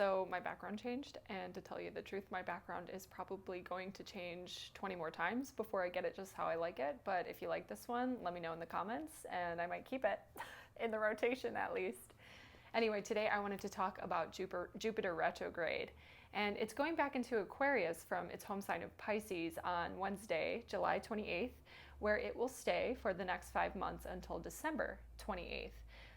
So my background changed, and to tell you the truth, my background is probably going to change 20 more times before I get it just how I like it. But if you like this one, let me know in the comments, and I might keep it in the rotation at least. Anyway, today I wanted to talk about Jupiter retrograde, and it's going back into Aquarius from its home sign of Pisces on Wednesday, July 28th, where it will stay for the next 5 months until December 28th.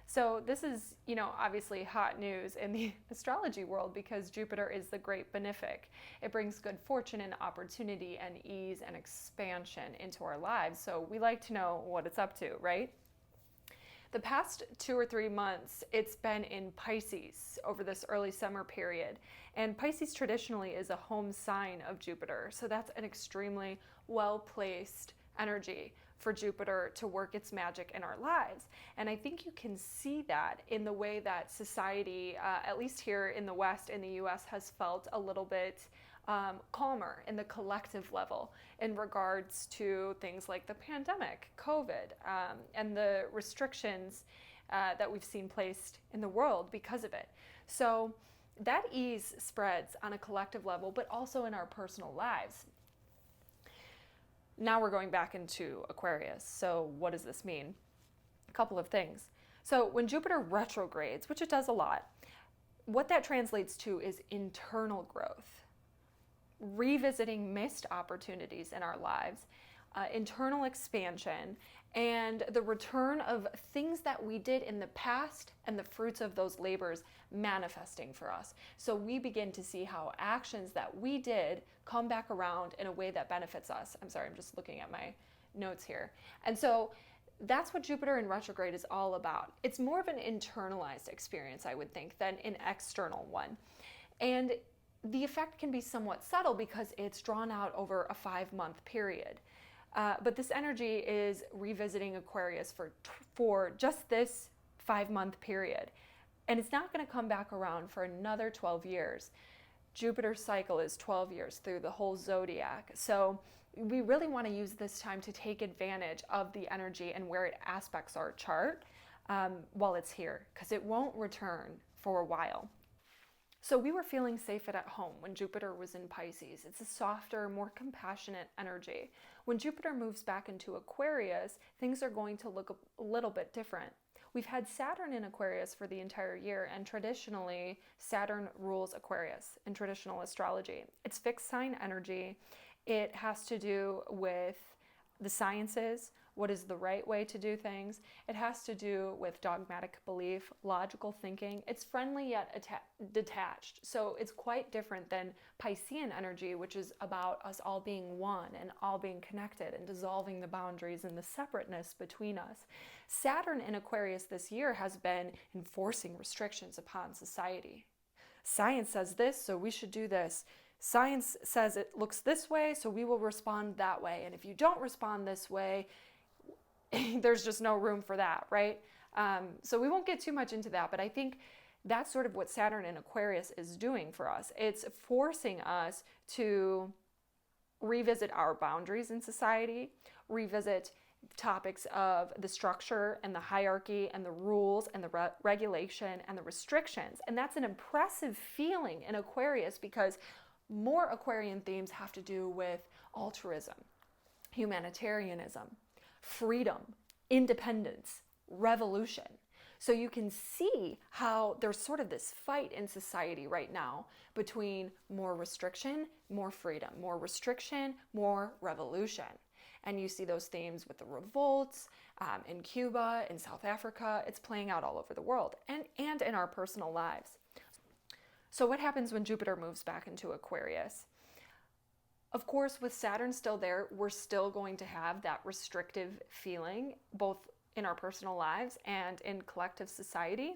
So this is, obviously hot news in the astrology world because Jupiter is the great benefic. It brings good fortune and opportunity and ease and expansion into our lives. So we like to know what it's up to, right? The past 2 or 3 months, it's been in Pisces over this early summer period. And Pisces traditionally is a home sign of Jupiter. So that's an extremely well-placed energy for Jupiter to work its magic in our lives. And I think you can see that in the way that society, at least here in the West, in the US, has felt a little bit calmer in the collective level in regards to things like the pandemic, COVID, and the restrictions that we've seen placed in the world because of it. So that ease spreads on a collective level, but also in our personal lives. Now we're going back into Aquarius. So what does this mean? A couple of things. So when Jupiter retrogrades, which it does a lot, what that translates to is internal growth, revisiting missed opportunities in our lives, internal expansion, and the return of things that we did in the past and the fruits of those labors manifesting for us. So we begin to see how actions that we did come back around in a way that benefits us. I'm sorry, I'm just looking at my notes here. And so that's what Jupiter in retrograde is all about. It's more of an internalized experience, I would think, than an external one. And the effect can be somewhat subtle because it's drawn out over a 5-month period. But this energy is revisiting Aquarius for just this 5-month period. And it's not going to come back around for another 12 years. Jupiter's cycle is 12 years through the whole zodiac. So we really want to use this time to take advantage of the energy and where it aspects our chart while it's here, because it won't return for a while. So we were feeling safe at home when Jupiter was in Pisces. It's a softer, more compassionate energy. When Jupiter moves back into Aquarius, things are going to look a little bit different. We've had Saturn in Aquarius for the entire year, and traditionally, Saturn rules Aquarius in traditional astrology. It's fixed sign energy. It has to do with the sciences, what is the right way to do things. It has to do with dogmatic belief, logical thinking. It's friendly yet detached. So it's quite different than Piscean energy, which is about us all being one and all being connected and dissolving the boundaries and the separateness between us. Saturn in Aquarius this year has been enforcing restrictions upon society. Science says this, so we should do this. Science says it looks this way, so we will respond that way. And if you don't respond this way, there's just no room for that, right? So we won't get too much into that, but I think that's sort of what Saturn in Aquarius is doing for us. It's forcing us to revisit our boundaries in society, revisit topics of the structure and the hierarchy and the rules and the regulation and the restrictions. And that's an impressive feeling in Aquarius because more Aquarian themes have to do with altruism, humanitarianism, freedom, independence, revolution. So you can see how there's sort of this fight in society right now between more restriction, more freedom, more restriction, more revolution. And you see those themes with the revolts in Cuba, in South Africa. It's playing out all over the world and in our personal lives. So what happens when Jupiter moves back into Aquarius? Of course, with Saturn still there, we're still going to have that restrictive feeling, both in our personal lives and in collective society.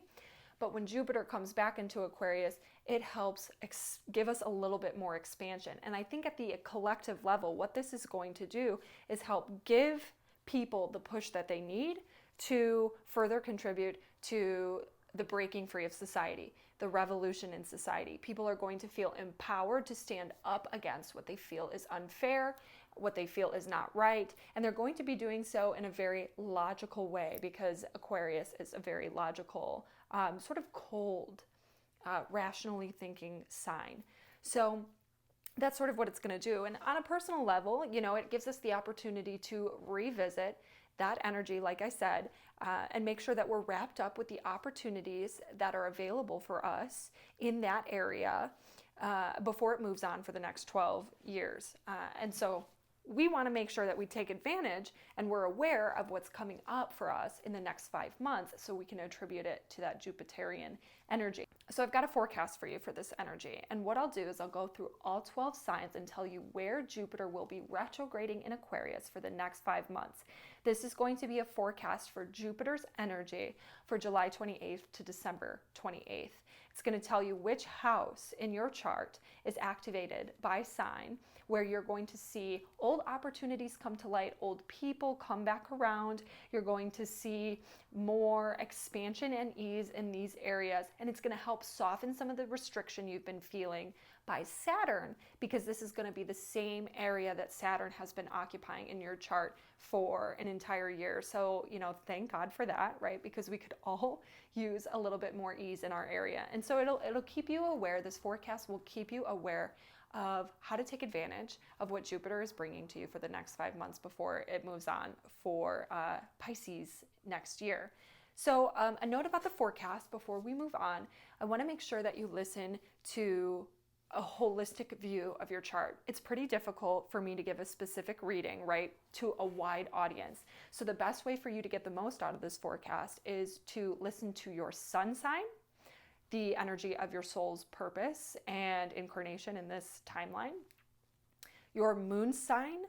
But when Jupiter comes back into Aquarius, it helps give us a little bit more expansion. And I think at the collective level, what this is going to do is help give people the push that they need to further contribute to the breaking free of society, the revolution in society. People are going to feel empowered to stand up against what they feel is unfair, what they feel is not right, and they're going to be doing so in a very logical way because Aquarius is a very logical, sort of cold rationally thinking sign. So that's sort of what it's going to do. And on a personal level, you know, it gives us the opportunity to revisit that energy, like I said, and make sure that we're wrapped up with the opportunities that are available for us in that area before it moves on for the next 12 years. And so we want to make sure that we take advantage and we're aware of what's coming up for us in the next 5 months so we can attribute it to that Jupiterian energy. So I've got a forecast for you for this energy. And what I'll do is I'll go through all 12 signs and tell you where Jupiter will be retrograding in Aquarius for the next 5 months. This is going to be a forecast for Jupiter's energy for July 28th to December 28th. It's going to tell you which house in your chart is activated by sign, where you're going to see old opportunities come to light, old people come back around. You're going to see more expansion and ease in these areas, and it's going to help soften some of the restriction you've been feeling by Saturn, because this is going to be the same area that Saturn has been occupying in your chart for an entire year. So, you know, thank God for that, right? Because we could all use a little bit more ease in our area. And so it'll keep you aware. This forecast will keep you aware of how to take advantage of what Jupiter is bringing to you for the next 5 months before it moves on for Pisces next year. So a note about the forecast before we move on, I want to make sure that you listen to a holistic view of your chart. It's pretty difficult for me to give a specific reading, right, to a wide audience. So the best way for you to get the most out of this forecast is to listen to your sun sign, the energy of your soul's purpose and incarnation in this timeline. Your moon sign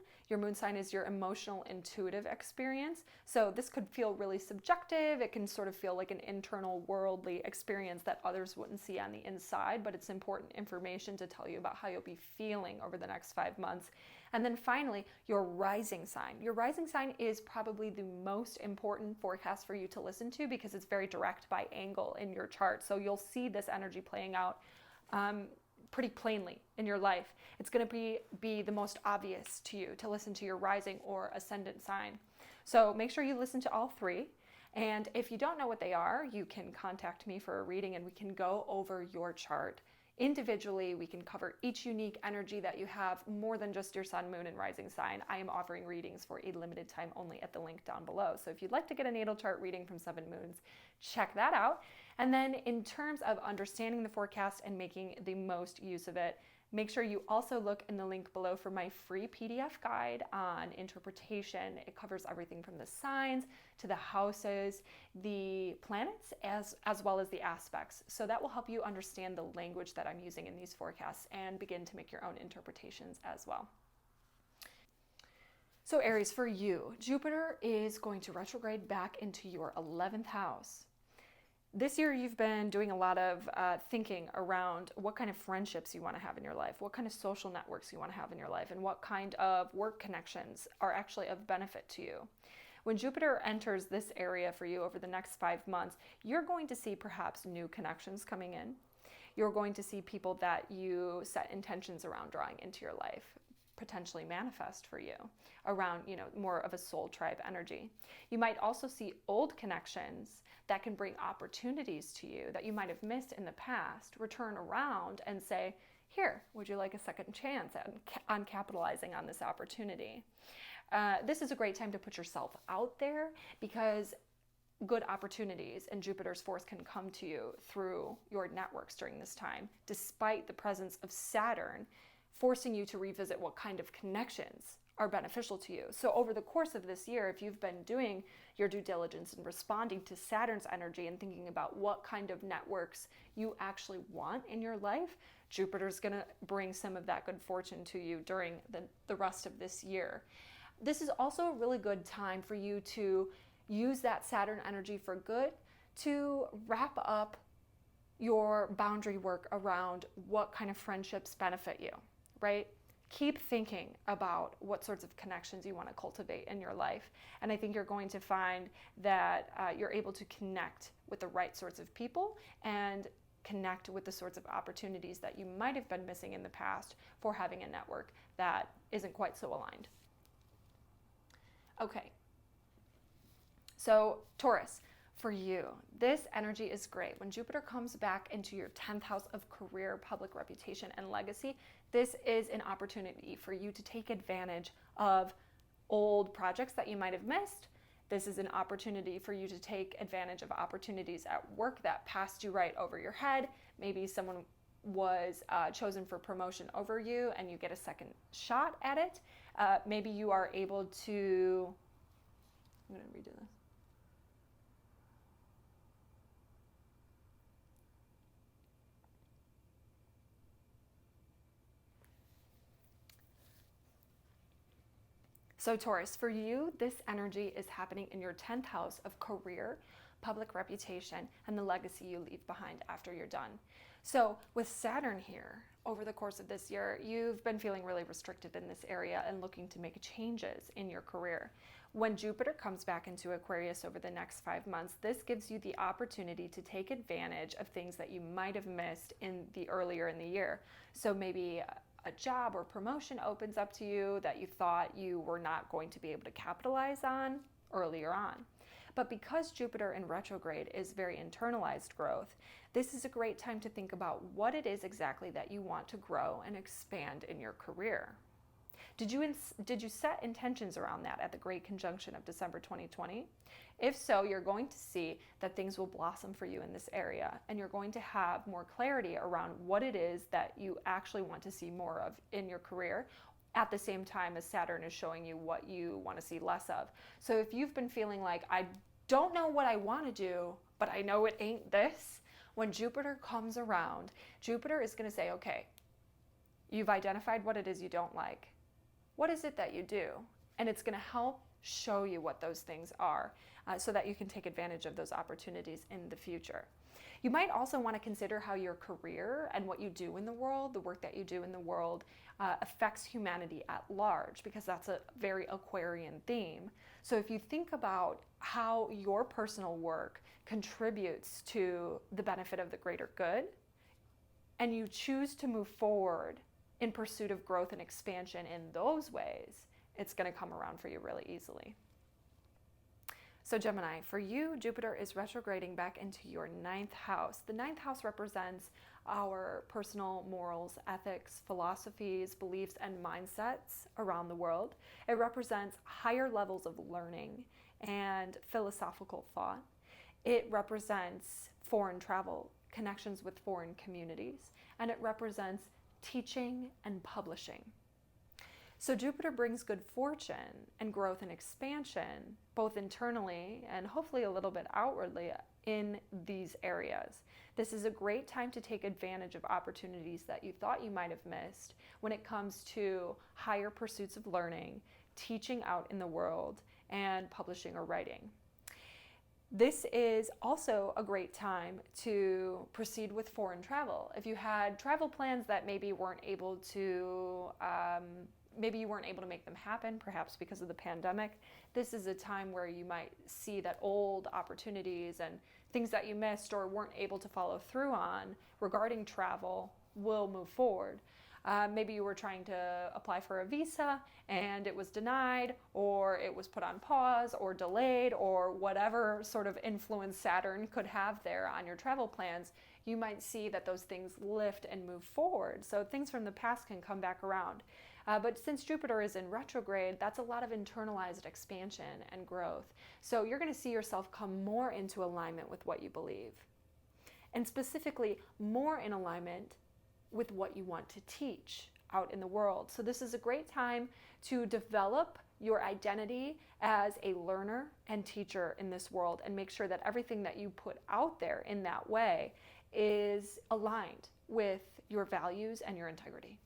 is your emotional, intuitive experience. So this could feel really subjective. It can sort of feel like an internal worldly experience that others wouldn't see on the inside, but it's important information to tell you about how you'll be feeling over the next 5 months. And then finally, your rising sign. Your rising sign is probably the most important forecast for you to listen to because it's very direct by angle in your chart. So you'll see this energy playing out pretty plainly in your life. It's going to be the most obvious to you to listen to your rising or ascendant sign. So make sure you listen to all three. And if you don't know what they are, you can contact me for a reading and we can go over your chart individually. We can cover each unique energy that you have, more than just your sun, moon, and rising sign. I am offering readings for a limited time only at the link down below. So if you'd like to get a natal chart reading from 7 moons, check that out. And then in terms of understanding the forecast and making the most use of it, make sure you also look in the link below for my free PDF guide on Intrepratation. It covers everything from the signs to the houses, the planets, as well as the aspects. So that will help you understand the language that I'm using in these forecasts and begin to make your own interpretations as well. So Aries, for you, Jupiter is going to retrograde back into your 11th house. This year, you've been doing a lot of thinking around what kind of friendships you want to have in your life, what kind of social networks you want to have in your life, and what kind of work connections are actually of benefit to you. When Jupiter enters this area for you over the next 5 months, you're going to see perhaps new connections coming in. You're going to see people that you set intentions around drawing into your life potentially manifest for you around, more of a soul tribe energy. You might also see old connections that can bring opportunities to you that you might have missed in the past, return around and say, here, would you like a second chance on capitalizing on this opportunity? This is a great time to put yourself out there because good opportunities and Jupiter's force can come to you through your networks during this time, despite the presence of Saturn forcing you to revisit what kind of connections are beneficial to you. So over the course of this year, if you've been doing your due diligence and responding to Saturn's energy and thinking about what kind of networks you actually want in your life, Jupiter's going to bring some of that good fortune to you during the rest of this year. This is also a really good time for you to use that Saturn energy for good to wrap up your boundary work around what kind of friendships benefit you, right? Keep thinking about what sorts of connections you want to cultivate in your life. And I think you're going to find that you're able to connect with the right sorts of people and connect with the sorts of opportunities that you might have been missing in the past for having a network that isn't quite so aligned. Okay. So Taurus, For you, this energy is great. When Jupiter comes back into your 10th house of career, public reputation, and legacy, this is an opportunity for you to take advantage of old projects that you might have missed. This is an opportunity for you to take advantage of opportunities at work that passed you right over your head. Maybe someone was chosen for promotion over you and you get a second shot at it. Maybe you are able to, I'm going to redo this. So Taurus, for you, this energy is happening in your 10th house of career, public reputation, and the legacy you leave behind after you're done. So with Saturn here, over the course of this year, you've been feeling really restricted in this area and looking to make changes in your career. When Jupiter comes back into Aquarius over the next 5 months, this gives you the opportunity to take advantage of things that you might have missed earlier in the year. So maybe a job or promotion opens up to you that you thought you were not going to be able to capitalize on earlier on. But because Jupiter in retrograde is very internalized growth, this is a great time to think about what it is exactly that you want to grow and expand in your career. Did you set intentions around that at the Great Conjunction of December 2020? If so, you're going to see that things will blossom for you in this area, and you're going to have more clarity around what it is that you actually want to see more of in your career, at the same time as Saturn is showing you what you want to see less of. So if you've been feeling like, I don't know what I want to do, but I know it ain't this, when Jupiter comes around, Jupiter is going to say, okay, you've identified what it is you don't like. What is it that you do? And it's going to help show you what those things are so that you can take advantage of those opportunities in the future. You might also want to consider how your career and what you do in the world, the work that you do in the world, affects humanity at large, because that's a very Aquarian theme. So if you think about how your personal work contributes to the benefit of the greater good, and you choose to move forward in pursuit of growth and expansion in those ways, it's going to come around for you really easily. So Gemini, for you, Jupiter is retrograding back into your 9th house. The 9th house represents our personal morals, ethics, philosophies, beliefs, and mindsets around the world. It represents higher levels of learning and philosophical thought. It represents foreign travel, connections with foreign communities, and it represents teaching and publishing. So Jupiter brings good fortune and growth and expansion, both internally and hopefully a little bit outwardly in these areas. This is a great time to take advantage of opportunities that you thought you might have missed when it comes to higher pursuits of learning, teaching out in the world, and publishing or writing. This is also a great time to proceed with foreign travel. If you had travel plans that maybe you weren't able to make them happen, perhaps because of the pandemic, this is a time where you might see that old opportunities and things that you missed or weren't able to follow through on regarding travel will move forward. Maybe you were trying to apply for a visa and it was denied, or it was put on pause or delayed, or whatever sort of influence Saturn could have there on your travel plans. You might see that those things lift and move forward. So things from the past can come back around. But since Jupiter is in retrograde, that's a lot of internalized expansion and growth. So you're going to see yourself come more into alignment with what you believe, and specifically more in alignment with what you want to teach out in the world. So this is a great time to develop your identity as a learner and teacher in this world, and make sure that everything that you put out there in that way is aligned with your values and your integrity.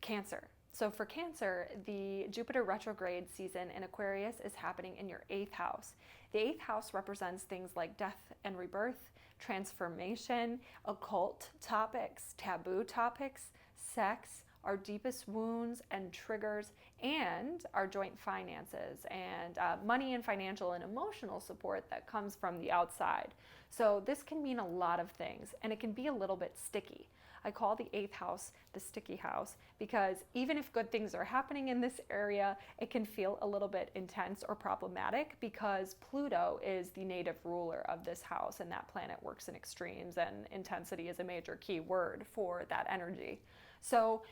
Cancer. So for Cancer, the Jupiter retrograde season in Aquarius is happening in your 8th house. The 8th house represents things like death and rebirth, transformation, occult topics, taboo topics, sex, our deepest wounds and triggers, and our joint finances, and money and financial and emotional support that comes from the outside. So this can mean a lot of things, and it can be a little bit sticky. I call the 8th house the sticky house, because even if good things are happening in this area, it can feel a little bit intense or problematic because Pluto is the native ruler of this house, and that planet works in extremes, and intensity is a major key word for that energy. So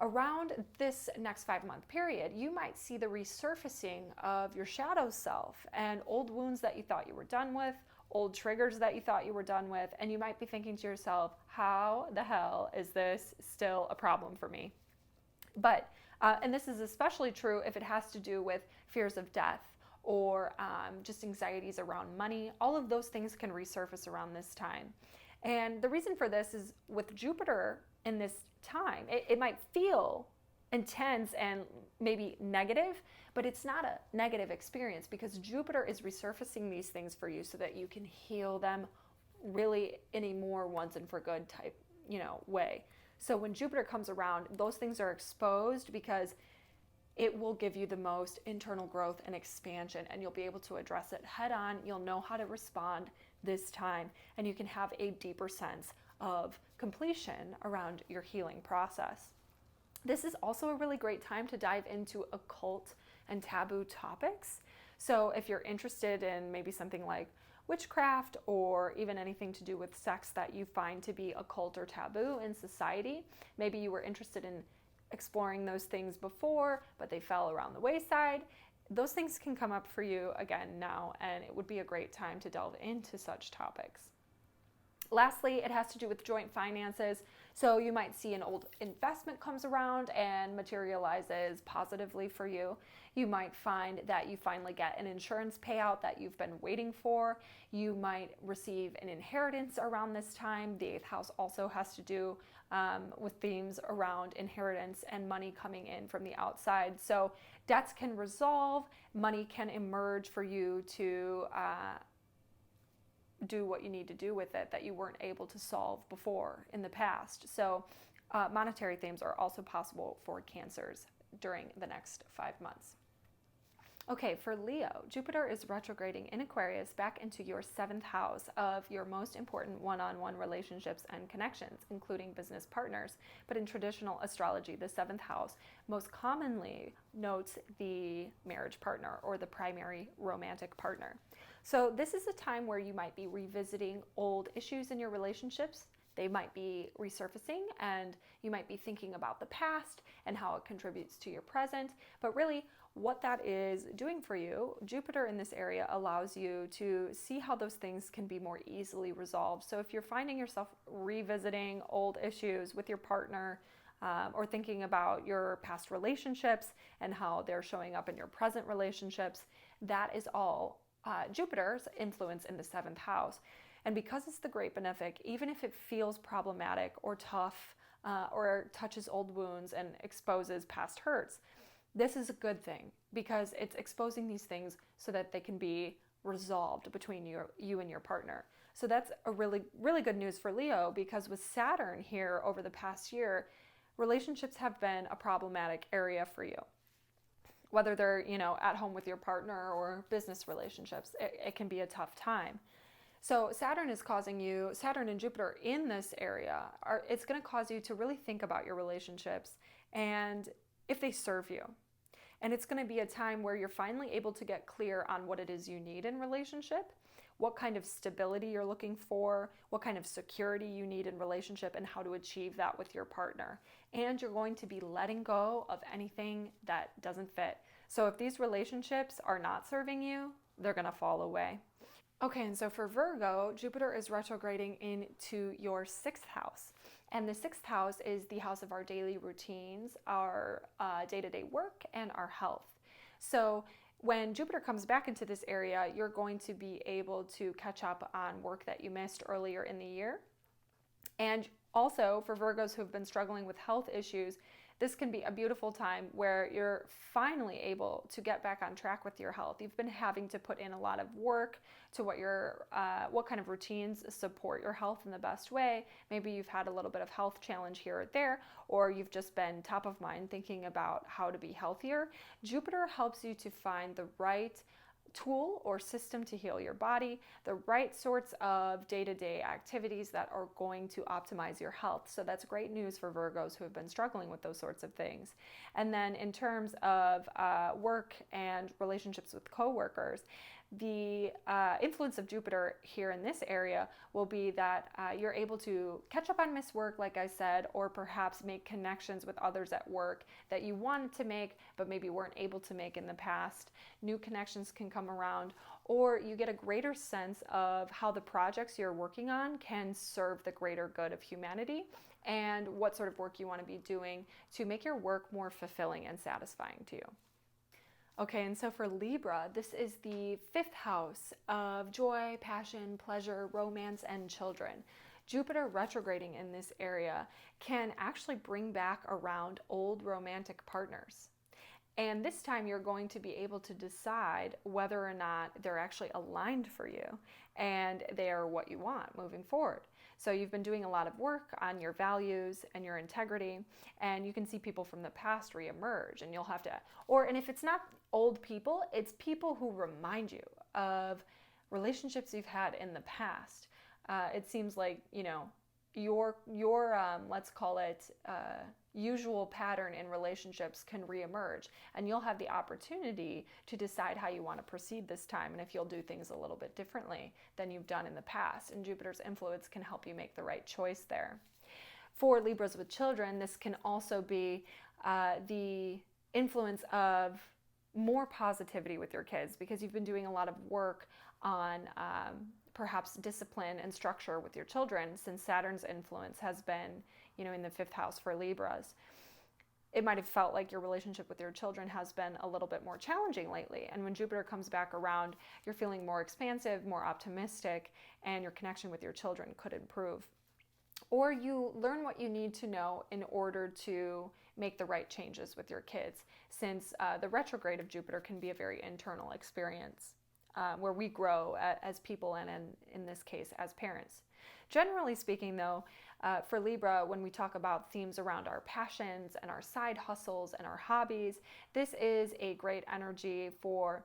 around this next 5-month period, you might see the resurfacing of your shadow self and old wounds that you thought you were done with, old triggers that you thought you were done with, and you might be thinking to yourself, how the hell is this still a problem for me? But, and this is especially true if it has to do with fears of death or just anxieties around money. All of those things can resurface around this time. And the reason for this is with Jupiter in this time, it might feel intense and maybe negative, but it's not a negative experience because Jupiter is resurfacing these things for you so that you can heal them really in a more once and for good type, way. So when Jupiter comes around, those things are exposed because it will give you the most internal growth and expansion, and you'll be able to address it head on. You'll know how to respond this time, and you can have a deeper sense of completion around your healing process. This is also a really great time to dive into occult and taboo topics. So if you're interested in maybe something like witchcraft or even anything to do with sex that you find to be occult or taboo in society, maybe you were interested in exploring those things before, but they fell around the wayside, those things can come up for you again now, and it would be a great time to delve into such topics. Lastly, it has to do with joint finances. So you might see an old investment comes around and materializes positively for you. You might find that you finally get an insurance payout that you've been waiting for. You might receive an inheritance around this time. The 8th house also has to do with themes around inheritance and money coming in from the outside. So debts can resolve, money can emerge for you to do what you need to do with it that you weren't able to solve before in the past. So monetary themes are also possible for Cancers during the next 5 months. Okay, for Leo, Jupiter is retrograding in Aquarius back into your 7th house of your most important one-on-one relationships and connections, including business partners. But in traditional astrology, the 7th house most commonly notes the marriage partner or the primary romantic partner. So this is a time where you might be revisiting old issues in your relationships. They might be resurfacing, and you might be thinking about the past and how it contributes to your present. But really, what that is doing for you, Jupiter in this area allows you to see how those things can be more easily resolved. So if you're finding yourself revisiting old issues with your partner, or thinking about your past relationships and how they're showing up in your present relationships, that is all Jupiter's influence in the 7th house. And because it's the great benefic, even if it feels problematic or tough or touches old wounds and exposes past hurts, this is a good thing because it's exposing these things so that they can be resolved between you and your partner. So that's a really, really good news for Leo, because with Saturn here over the past year, relationships have been a problematic area for you. Whether they're, at home with your partner or business relationships, it can be a tough time. So Saturn and Jupiter in this area, it's going to cause you to really think about your relationships and if they serve you. And it's going to be a time where you're finally able to get clear on what it is you need in relationship, what kind of stability you're looking for, what kind of security you need in relationship, and how to achieve that with your partner. And you're going to be letting go of anything that doesn't fit. So if these relationships are not serving you, they're going to fall away. Okay, and so for Virgo, Jupiter is retrograding into your 6th house. And the 6th house is the house of our daily routines, our day-to-day work, and our health. So when Jupiter comes back into this area, you're going to be able to catch up on work that you missed earlier in the year. And also for Virgos who have been struggling with health issues, this can be a beautiful time where you're finally able to get back on track with your health. You've been having to put in a lot of work to what kind of routines support your health in the best way. Maybe you've had a little bit of health challenge here or there, or you've just been top of mind thinking about how to be healthier. Jupiter helps you to find the right tool or system to heal your body, the right sorts of day-to-day activities that are going to optimize your health. So that's great news for Virgos who have been struggling with those sorts of things. And then in terms of work and relationships with coworkers, the influence of Jupiter here in this area will be that you're able to catch up on missed work, like I said, or perhaps make connections with others at work that you wanted to make but maybe weren't able to make in the past. New connections can come around, or you get a greater sense of how the projects you're working on can serve the greater good of humanity and what sort of work you want to be doing to make your work more fulfilling and satisfying to you. Okay, and so for Libra, this is the 5th house of joy, passion, pleasure, romance, and children. Jupiter retrograding in this area can actually bring back around old romantic partners. And this time you're going to be able to decide whether or not they're actually aligned for you and they are what you want moving forward. So you've been doing a lot of work on your values and your integrity, and you can see people from the past reemerge, and you'll have to, and if it's not old people, it's people who remind you of relationships you've had in the past. It seems like, your let's call it usual pattern in relationships can reemerge, and you'll have the opportunity to decide how you want to proceed this time and if you'll do things a little bit differently than you've done in the past. And Jupiter's influence can help you make the right choice there. For Libras with children, this can also be the influence of more positivity with your kids, because you've been doing a lot of work on perhaps discipline and structure with your children, since Saturn's influence has been, in the 5th house for Libras. It might have felt like your relationship with your children has been a little bit more challenging lately. And when Jupiter comes back around, you're feeling more expansive, more optimistic, and your connection with your children could improve. Or you learn what you need to know in order to make the right changes with your kids, since the retrograde of Jupiter can be a very internal experience. Where we grow as people and in this case as parents. Generally speaking though, for Libra, when we talk about themes around our passions and our side hustles and our hobbies, this is a great energy for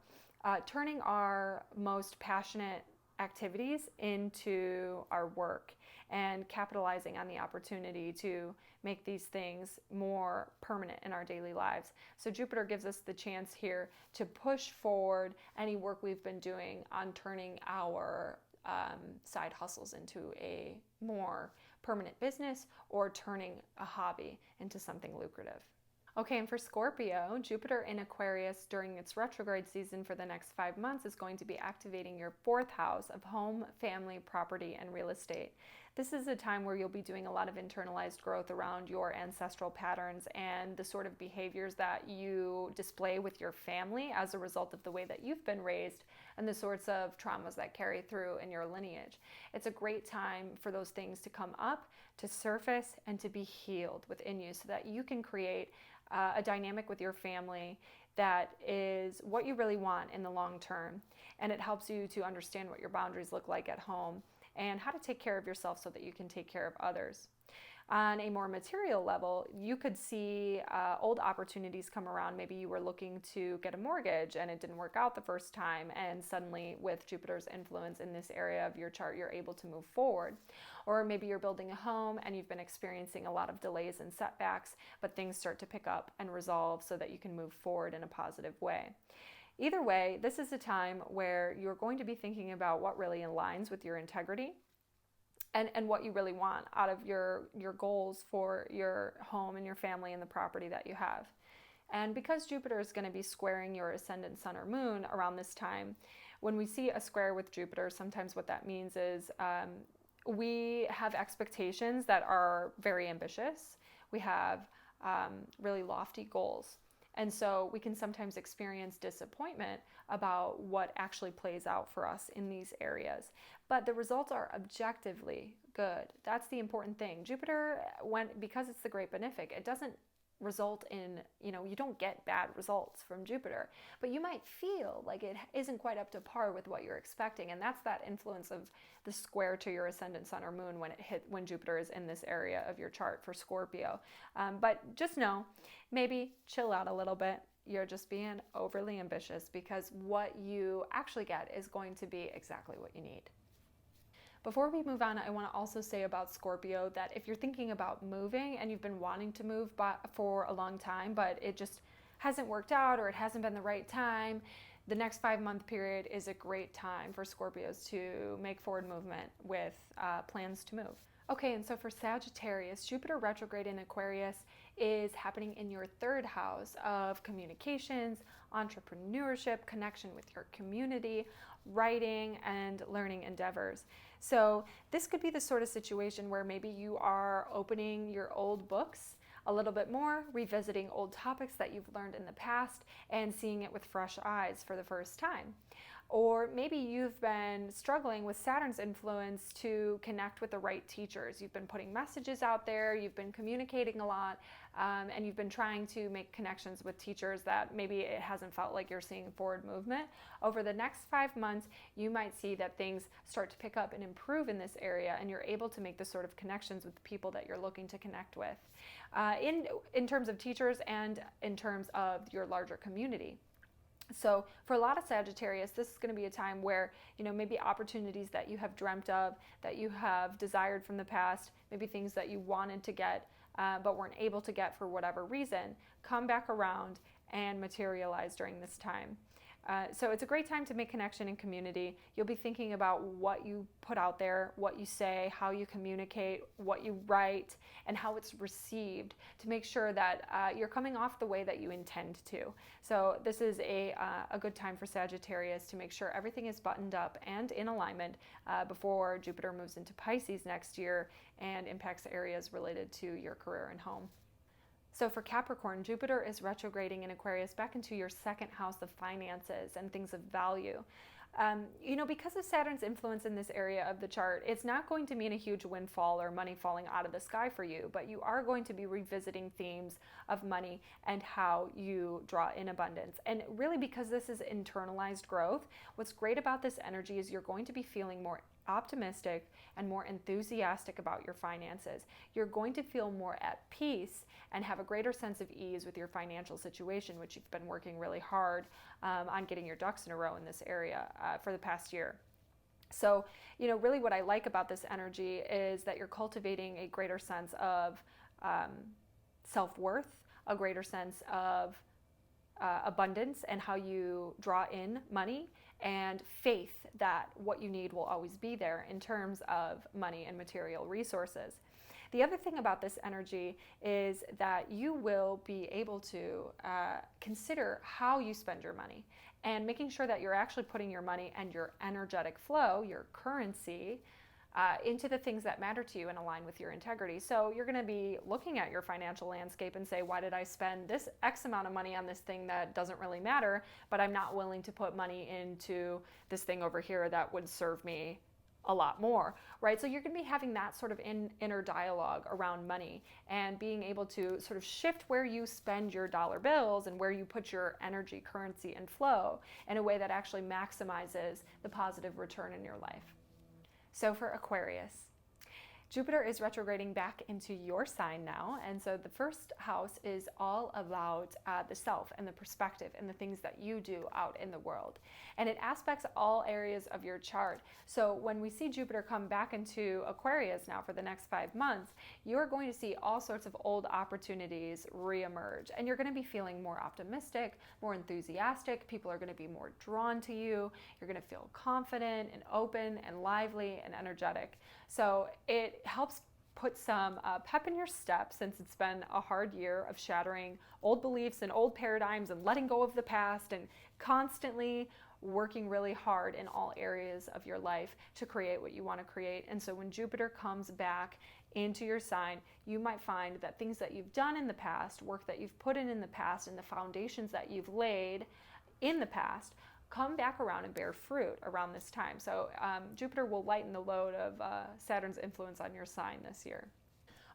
turning our most passionate activities into our work and capitalizing on the opportunity to make these things more permanent in our daily lives. So Jupiter gives us the chance here to push forward any work we've been doing on turning our side hustles into a more permanent business, or turning a hobby into something lucrative. Okay, and for Scorpio, Jupiter in Aquarius during its retrograde season for the next 5 months is going to be activating your 4th house of home, family, property, and real estate. This is a time where you'll be doing a lot of internalized growth around your ancestral patterns and the sort of behaviors that you display with your family as a result of the way that you've been raised and the sorts of traumas that carry through in your lineage. It's a great time for those things to come up, to surface, and to be healed within you so that you can create a dynamic with your family that is what you really want in the long term. And it helps you to understand what your boundaries look like at home and how to take care of yourself so that you can take care of others. On a more material level, you could see old opportunities come around. Maybe you were looking to get a mortgage and it didn't work out the first time, and suddenly with Jupiter's influence in this area of your chart, you're able to move forward. Or maybe you're building a home and you've been experiencing a lot of delays and setbacks, but things start to pick up and resolve so that you can move forward in a positive way. Either way, this is a time where you're going to be thinking about what really aligns with your integrity and what you really want out of your goals for your home and your family and the property that you have. And because Jupiter is going to be squaring your ascendant sun or moon around this time, when we see a square with Jupiter, sometimes what that means is we have expectations that are very ambitious. We have really lofty goals. And so we can sometimes experience disappointment about what actually plays out for us in these areas. But the results are objectively good. That's the important thing. Jupiter, because it's the great benefic, it doesn't result in, you don't get bad results from Jupiter, but you might feel like it isn't quite up to par with what you're expecting. And that's that influence of the square to your ascendant sun or moon when Jupiter is in this area of your chart for Scorpio. But just know, maybe chill out a little bit. you're just being overly ambitious, because what you actually get is going to be exactly what you need. Before we move on, I want to also say about Scorpio that if you're thinking about moving and you've been wanting to move for a long time, but it just hasn't worked out or it hasn't been the right time, the next 5-month period is a great time for Scorpios to make forward movement with plans to move. Okay, and so for Sagittarius, Jupiter retrograde in Aquarius is happening in your 3rd house of communications, entrepreneurship, connection with your community, writing, and learning endeavors. So this could be the sort of situation where maybe you are opening your old books a little bit more, revisiting old topics that you've learned in the past and seeing it with fresh eyes for the first time. Or maybe you've been struggling with Saturn's influence to connect with the right teachers. You've been putting messages out there, you've been communicating a lot, and you've been trying to make connections with teachers that maybe it hasn't felt like you're seeing forward movement. Over the next 5 months, you might see that things start to pick up and improve in this area, and you're able to make the sort of connections with the people that you're looking to connect with, in terms of teachers and in terms of your larger community. So for a lot of Sagittarius, this is going to be a time where, maybe opportunities that you have dreamt of, that you have desired from the past, maybe things that you wanted to get but weren't able to get for whatever reason, come back around and materialize during this time. So it's a great time to make connection and community. You'll be thinking about what you put out there, what you say, how you communicate, what you write, and how it's received to make sure that you're coming off the way that you intend to. So this is a good time for Sagittarius to make sure everything is buttoned up and in alignment before Jupiter moves into Pisces next year and impacts areas related to your career and home. So for Capricorn, Jupiter is retrograding in Aquarius back into your 2nd house of finances and things of value. Because of Saturn's influence in this area of the chart, it's not going to mean a huge windfall or money falling out of the sky for you, but you are going to be revisiting themes of money and how you draw in abundance. And really, because this is internalized growth, what's great about this energy is you're going to be feeling more optimistic and more enthusiastic about your finances. You're going to feel more at peace and have a greater sense of ease with your financial situation, which you've been working really hard on getting your ducks in a row in this area for the past year. So, really what I like about this energy is that you're cultivating a greater sense of self-worth, a greater sense of abundance and how you draw in money, and faith that what you need will always be there in terms of money and material resources. The other thing about this energy is that you will be able to consider how you spend your money and making sure that you're actually putting your money and your energetic flow, your currency, into the things that matter to you and align with your integrity. So you're going to be looking at your financial landscape and say, why did I spend this X amount of money on this thing that doesn't really matter, but I'm not willing to put money into this thing over here that would serve me a lot more, right? So you're going to be having that sort of inner dialogue around money and being able to sort of shift where you spend your dollar bills and where you put your energy, currency, and flow in a way that actually maximizes the positive return in your life. So for Aquarius, Jupiter is retrograding back into your sign now, and so the 1st house is all about the self and the perspective and the things that you do out in the world. And it aspects all areas of your chart. So when we see Jupiter come back into Aquarius now for the next 5 months, you're going to see all sorts of old opportunities reemerge, and you're going to be feeling more optimistic, more enthusiastic. People are going to be more drawn to you. You're going to feel confident and open and lively and energetic. So it helps put some pep in your step, since it's been a hard year of shattering old beliefs and old paradigms and letting go of the past and constantly working really hard in all areas of your life to create what you want to create. And so when Jupiter comes back into your sign, you might find that things that you've done in the past, work that you've put in the past, and the foundations that you've laid in the past come back around and bear fruit around this time. So Jupiter will lighten the load of Saturn's influence on your sign this year.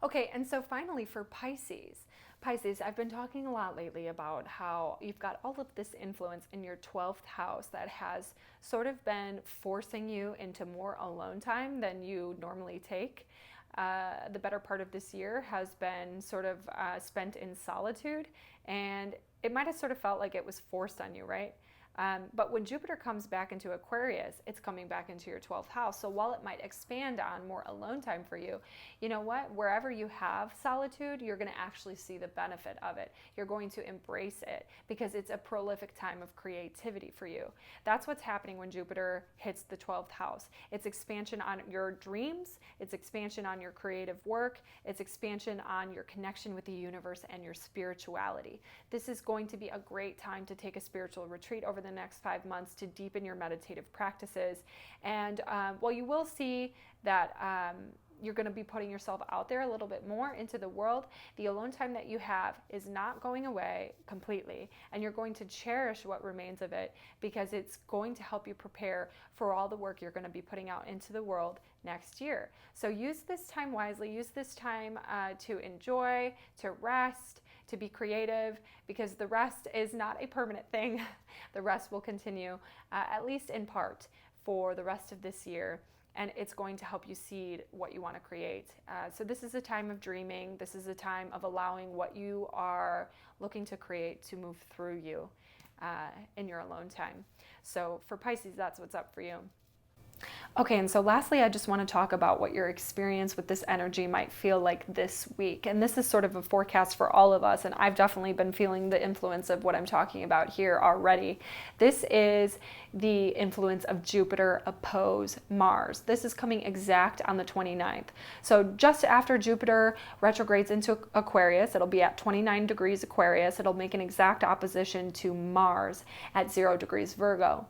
Okay, and so finally for Pisces. Pisces, I've been talking a lot lately about how you've got all of this influence in your 12th house that has sort of been forcing you into more alone time than you normally take. the better part of this year has been sort of spent in solitude, and it might have sort of felt like it was forced on you, right? But when Jupiter comes back into Aquarius, it's coming back into your 12th house. So while it might expand on more alone time for you, you know what? Wherever you have solitude, you're going to actually see the benefit of it. You're going to embrace it because it's a prolific time of creativity for you. That's what's happening when Jupiter hits the 12th house. It's expansion on your dreams. It's expansion on your creative work. It's expansion on your connection with the universe and your spirituality. This is going to be a great time to take a spiritual retreat over the next 5 months to deepen your meditative practices. And while you will see that you're going to be putting yourself out there a little bit more into the world, the alone time that you have is not going away completely, and you're going to cherish what remains of it because it's going to help you prepare for all the work you're going to be putting out into the world next year. So use this time wisely, use this time to enjoy, to rest, to be creative, because the rest is not a permanent thing. The rest will continue, at least in part, for the rest of this year, and it's going to help you seed what you want to create. So this is a time of dreaming. This is a time of allowing what you are looking to create to move through you in your alone time. So for Pisces, that's what's up for you. Okay, and so lastly, I just want to talk about what your experience with this energy might feel like this week. And this is sort of a forecast for all of us, and I've definitely been feeling the influence of what I'm talking about here already. This is the influence of Jupiter opposed Mars. This is coming exact on the 29th. So just after Jupiter retrogrades into Aquarius, it'll be at 29 degrees Aquarius. It'll make an exact opposition to Mars at 0 degrees Virgo.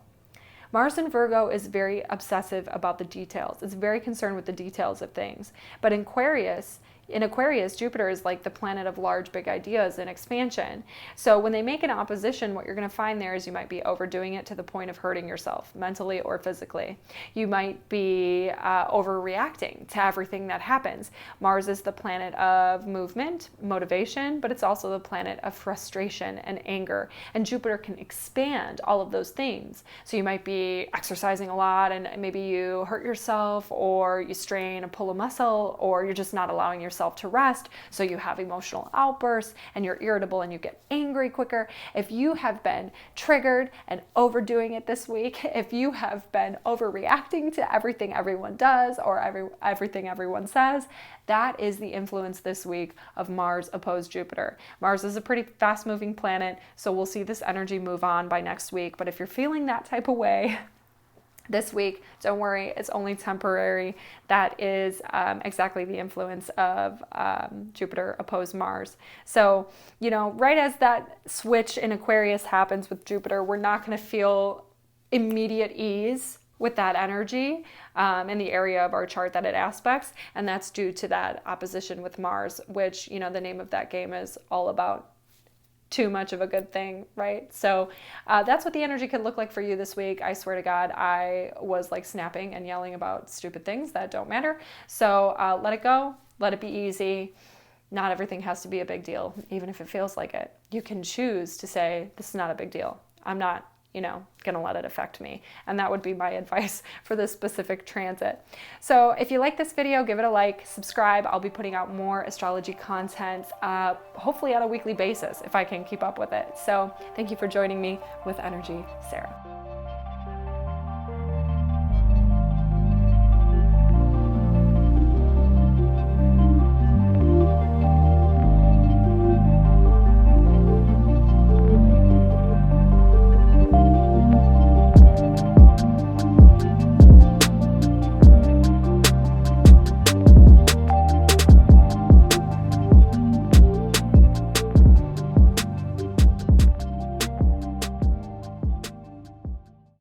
Mars in Virgo is very obsessive about the details. It's very concerned with the details of things. But in Aquarius, Jupiter is like the planet of large, big ideas and expansion. So when they make an opposition, what you're going to find there is you might be overdoing it to the point of hurting yourself, mentally or physically. You might be overreacting to everything that happens. Mars is the planet of movement, motivation, but it's also the planet of frustration and anger. And Jupiter can expand all of those things. So you might be exercising a lot and maybe you hurt yourself, or you strain and pull a muscle, or you're just not allowing yourself to rest, so you have emotional outbursts and you're irritable and you get angry quicker. If you have been triggered and overdoing it this week, if you have been overreacting to everything everyone does or everything everyone says, that is the influence this week of Mars opposed Jupiter. Mars is a pretty fast-moving planet, so we'll see this energy move on by next week. But if you're feeling that type of way this week, don't worry, it's only temporary. That is exactly the influence of Jupiter opposed Mars. So, you know, right as that switch in Aquarius happens with Jupiter, we're not going to feel immediate ease with that energy in the area of our chart that it aspects, and that's due to that opposition with Mars, which, you know, the name of that game is all about too much of a good thing, right? So that's what the energy could look like for you this week. I swear to God, I was like snapping and yelling about stupid things that don't matter. So let it go, let it be easy. Not everything has to be a big deal, even if it feels like it. You can choose to say, this is not a big deal. I'm not, you know, going to let it affect me. And that would be my advice for this specific transit. So if you like this video, give it a like, subscribe. I'll be putting out more astrology content, hopefully on a weekly basis if I can keep up with it. So thank you for joining me with Energy, Sarah.